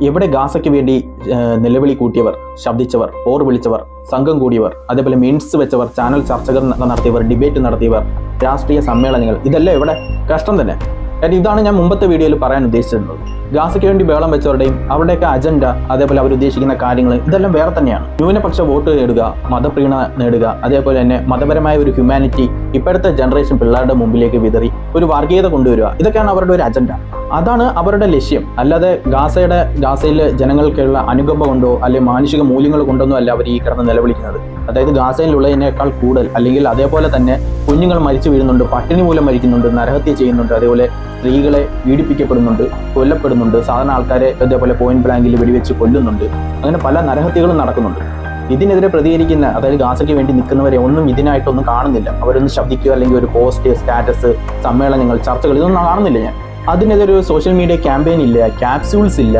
എവിടെ ഗാസയ്ക്ക് വേണ്ടി നിലവിളി കൂട്ടിയവർ, ശബ്ദിച്ചവർ, പോർ വിളിച്ചവർ, സംഘം കൂടിയവർ, അതേപോലെ മീൻസ് വെച്ചവർ, ചാനൽ ചർച്ചകൾ നടത്തിയവർ, ഡിബേറ്റ് നടത്തിയവർ, രാഷ്ട്രീയ സമ്മേളനങ്ങൾ, ഇതെല്ലാം ഇവിടെ കഷ്ടം തന്നെ. കാര്യം ഇതാണ് ഞാൻ മുമ്പത്തെ വീഡിയോയിൽ പറയാൻ ഉദ്ദേശിച്ചിരുന്നത്. ഗാസയ്ക്ക് വേണ്ടി ബഹളം വെച്ചവരുടെയും അവരുടെയൊക്കെ അജണ്ട, അതേപോലെ അവരുദ്ദേശിക്കുന്ന കാര്യങ്ങൾ ഇതെല്ലാം വേറെ തന്നെയാണ്. ന്യൂനപക്ഷ വോട്ട് നേടുക, മതപ്രീണ നേടുക, അതേപോലെ തന്നെ മതപരമായ ഒരു ഹ്യൂമാനിറ്റി ഇപ്പോഴത്തെ ജനറേഷൻ പിള്ളേരുടെ മുമ്പിലേക്ക് വിതറി ഒരു വർഗീയത കൊണ്ടുവരിക, ഇതൊക്കെയാണ് അവരുടെ ഒരു അജണ്ട. അതാണ് അവരുടെ ലക്ഷ്യം. അല്ലാതെ ഗാസയിലെ ജനങ്ങൾക്കുള്ള അനുകമ്പ കൊണ്ടോ അല്ലെങ്കിൽ മാനുഷിക മൂല്യങ്ങൾ കൊണ്ടൊന്നും അല്ല അവർ ഈ കിടന്ന് നിലവിളിക്കുന്നത്. അതായത് ഗാസയിലുള്ളതിനേക്കാൾ കൂടുതൽ, അല്ലെങ്കിൽ അതേപോലെ തന്നെ കുഞ്ഞുങ്ങൾ മരിച്ചു വീഴുന്നുണ്ട്, പട്ടിണി മൂലം മരിക്കുന്നുണ്ട്, നരഹത്യ ചെയ്യുന്നുണ്ട്, അതേപോലെ സ്ത്രീകളെ പീഡിപ്പിക്കപ്പെടുന്നുണ്ട്, കൊല്ലപ്പെടുന്നുണ്ട്, സാധാരണ ആൾക്കാരെ അതേപോലെ പോയിന്റ് ബ്ലാങ്കിൽ വെടിവെച്ച് കൊല്ലുന്നുണ്ട്. അങ്ങനെ പല നരഹത്യകളും നടക്കുന്നുണ്ട്. ഇതിനെതിരെ പ്രതികരിക്കുന്ന, അതായത് ഗാസയ്ക്ക് വേണ്ടി നിൽക്കുന്നവരെ ഒന്നും ഇതിനായിട്ടൊന്നും കാണുന്നില്ല. അവരൊന്നും ശബ്ദിക്കുക, അല്ലെങ്കിൽ ഒരു പോസ്റ്റ്, സ്റ്റാറ്റസ്, സമ്മേളനങ്ങൾ, ചർച്ചകൾ, ഇതൊന്നും കാണുന്നില്ല ഞാൻ. അതിനെതിരെ ഒരു സോഷ്യൽ മീഡിയ ക്യാമ്പയിൻ ഇല്ല, ക്യാപ്സ്യൂൾസ് ഇല്ല.